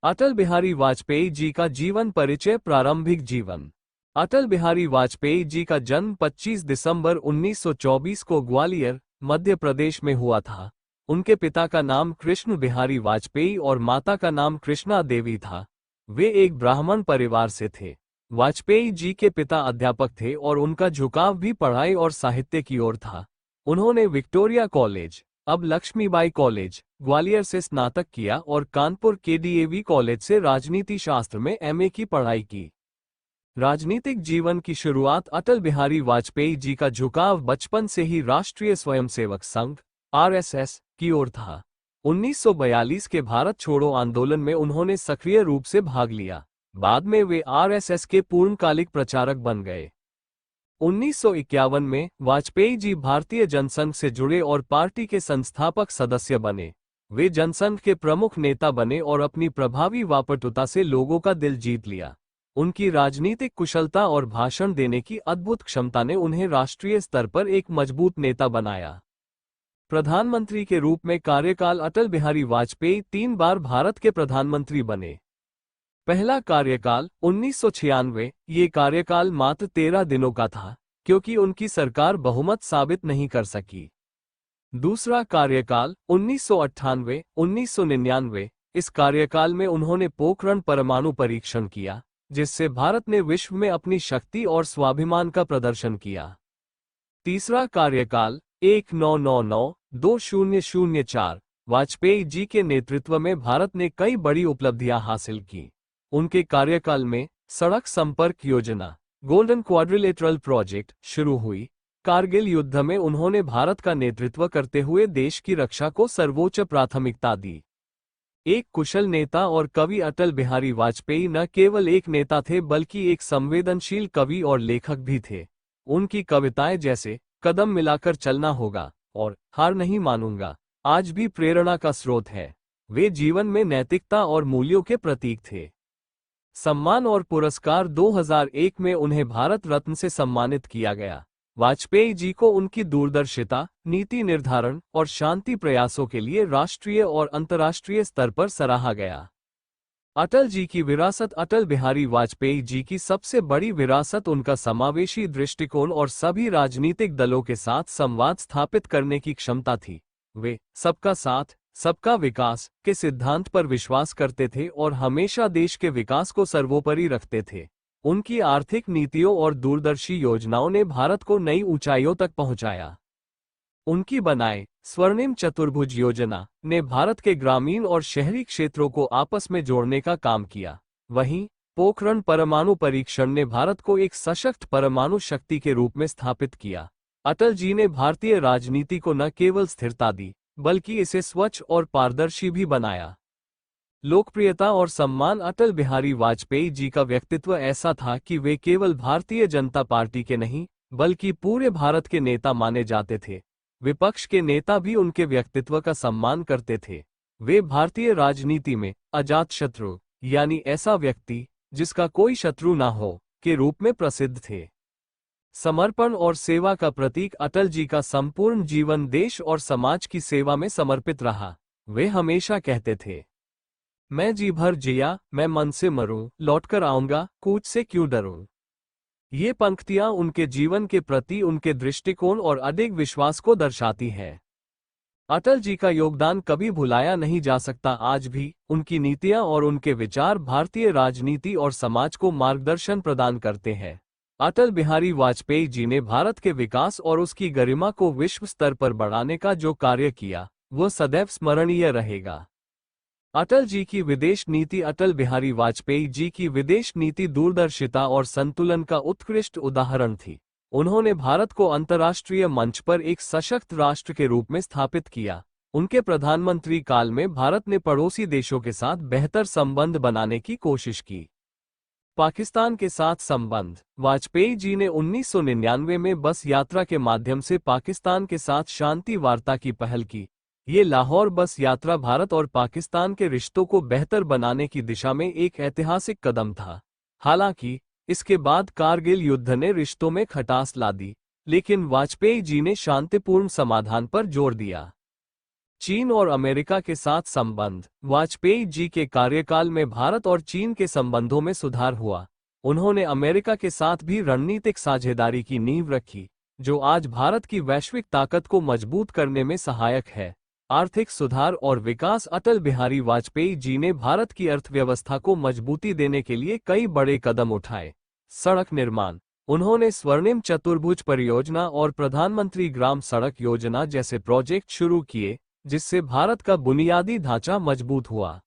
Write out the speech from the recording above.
अटल बिहारी वाजपेयी जी का जीवन परिचय। प्रारंभिक जीवन। अटल बिहारी वाजपेयी जी का जन्म 25 दिसंबर 1924 को ग्वालियर, मध्य प्रदेश में हुआ था। उनके पिता का नाम कृष्ण बिहारी वाजपेयी और माता का नाम कृष्णा देवी था। वे एक ब्राह्मण परिवार से थे। वाजपेयी जी के पिता अध्यापक थे और उनका झुकाव भी पढ़ाई और साहित्य की ओर था। उन्होंने विक्टोरिया कॉलेज, अब लक्ष्मीबाई कॉलेज, ग्वालियर से स्नातक किया और कानपुर के डीएवी कॉलेज से राजनीति शास्त्र में एमए की पढ़ाई की। राजनीतिक जीवन की शुरुआत। अटल बिहारी वाजपेयी जी का झुकाव बचपन से ही राष्ट्रीय स्वयंसेवक संघ आरएसएस की ओर था। 1942 के भारत छोड़ो आंदोलन में उन्होंने सक्रिय रूप से भाग लिया। बाद में वे आरएसएस के पूर्णकालिक प्रचारक बन गए। 1951 में वाजपेयी जी भारतीय जनसंघ से जुड़े और पार्टी के संस्थापक सदस्य बने। वे जनसंघ के प्रमुख नेता बने और अपनी प्रभावी वापटुता से लोगों का दिल जीत लिया। उनकी राजनीतिक कुशलता और भाषण देने की अद्भुत क्षमता ने उन्हें राष्ट्रीय स्तर पर एक मजबूत नेता बनाया। प्रधानमंत्री के रूप में कार्यकाल। अटल बिहारी वाजपेयी 3 बार भारत के प्रधानमंत्री बने। पहला कार्यकाल 1996। ये कार्यकाल मात्र 13 दिनों का था, क्योंकि उनकी सरकार बहुमत साबित नहीं कर सकी। दूसरा कार्यकाल 1998-1999। इस कार्यकाल में उन्होंने पोखरण परमाणु परीक्षण किया, जिससे भारत ने विश्व में अपनी शक्ति और स्वाभिमान का प्रदर्शन किया। तीसरा कार्यकाल 1999-2004। वाजपेयी जी के नेतृत्व में भारत ने कई बड़ी उपलब्धियां हासिल की। उनके कार्यकाल में सड़क संपर्क योजना, गोल्डन क्वाड्रिलेटरल प्रोजेक्ट शुरू हुई। कारगिल युद्ध में उन्होंने भारत का नेतृत्व करते हुए देश की रक्षा को सर्वोच्च प्राथमिकता दी। एक कुशल नेता और कवि। अटल बिहारी वाजपेयी न केवल एक नेता थे बल्कि एक संवेदनशील कवि और लेखक भी थे। उनकी कविताएं जैसे कदम मिलाकर चलना होगा और हार नहीं मानूंगा आज भी प्रेरणा का स्रोत है। वे जीवन में नैतिकता और मूल्यों के प्रतीक थे। सम्मान और पुरस्कार। 2001 में उन्हें भारत रत्न से सम्मानित किया गया। वाजपेयी जी को उनकी दूरदर्शिता, नीति निर्धारण और शांति प्रयासों के लिए राष्ट्रीय और अंतर्राष्ट्रीय स्तर पर सराहा गया। अटल जी की विरासत। अटल बिहारी वाजपेयी जी की सबसे बड़ी विरासत उनका समावेशी दृष्टिकोण और सभी राजनीतिक दलों के साथ संवाद स्थापित करने की क्षमता थी। वे सबका साथ, सबका विकास के सिद्धांत पर विश्वास करते थे और हमेशा देश के विकास को सर्वोपरि रखते थे। उनकी आर्थिक नीतियों और दूरदर्शी योजनाओं ने भारत को नई ऊंचाइयों तक पहुंचाया। उनकी बनाए स्वर्णिम चतुर्भुज योजना ने भारत के ग्रामीण और शहरी क्षेत्रों को आपस में जोड़ने का काम किया। वहीं पोखरण परमाणु परीक्षण ने भारत को एक सशक्त परमाणु शक्ति के रूप में स्थापित किया। अटल जी ने भारतीय राजनीति को न केवल स्थिरता दी, बल्कि इसे स्वच्छ और पारदर्शी भी बनाया। लोकप्रियता और सम्मान। अटल बिहारी वाजपेयी जी का व्यक्तित्व ऐसा था कि वे केवल भारतीय जनता पार्टी के नहीं, बल्कि पूरे भारत के नेता माने जाते थे। विपक्ष के नेता भी उनके व्यक्तित्व का सम्मान करते थे। वे भारतीय राजनीति में अजातशत्रु, यानी ऐसा व्यक्ति जिसका कोई शत्रु ना हो, के रूप में प्रसिद्ध थे। समर्पण और सेवा का प्रतीक। अटल जी का संपूर्ण जीवन देश और समाज की सेवा में समर्पित रहा। वे हमेशा कहते थे, मैं जी भर जिया, मैं मन से मरूं, लौटकर आऊंगा, कूच से क्यों डरूं। ये पंक्तियां उनके जीवन के प्रति उनके दृष्टिकोण और अडिग विश्वास को दर्शाती है। अटल जी का योगदान कभी भुलाया नहीं जा सकता। आज भी उनकी नीतियां और उनके विचार भारतीय राजनीति और समाज को मार्गदर्शन प्रदान करते हैं। अटल बिहारी वाजपेयी जी ने भारत के विकास और उसकी गरिमा को विश्व स्तर पर बढ़ाने का जो कार्य किया, वह सदैव स्मरणीय रहेगा। अटल जी की विदेश नीति। अटल बिहारी वाजपेयी जी की विदेश नीति दूरदर्शिता और संतुलन का उत्कृष्ट उदाहरण थी। उन्होंने भारत को अंतर्राष्ट्रीय मंच पर एक सशक्त राष्ट्र के रूप में स्थापित किया। उनके प्रधानमंत्री काल में भारत ने पड़ोसी देशों के साथ बेहतर संबंध बनाने की कोशिश की। पाकिस्तान के साथ संबंध। वाजपेयी जी ने 1999 में बस यात्रा के माध्यम से पाकिस्तान के साथ शांति वार्ता की पहल की। ये लाहौर बस यात्रा भारत और पाकिस्तान के रिश्तों को बेहतर बनाने की दिशा में एक ऐतिहासिक कदम था। हालांकि इसके बाद कारगिल युद्ध ने रिश्तों में खटास ला दी, लेकिन वाजपेयी जी ने शांतिपूर्ण समाधान पर जोर दिया। चीन और अमेरिका के साथ संबंध। वाजपेयी जी के कार्यकाल में भारत और चीन के संबंधों में सुधार हुआ। उन्होंने अमेरिका के साथ भी रणनीतिक साझेदारी की नींव रखी, जो आज भारत की वैश्विक ताकत को मजबूत करने में सहायक है। आर्थिक सुधार और विकास। अटल बिहारी वाजपेयी जी ने भारत की अर्थव्यवस्था को मजबूती देने के लिए कई बड़े कदम उठाए। सड़क निर्माण। उन्होंने स्वर्णिम चतुर्भुज परियोजना और प्रधानमंत्री ग्राम सड़क योजना जैसे प्रोजेक्ट शुरू किए, जिससे भारत का बुनियादी ढांचा मजबूत हुआ।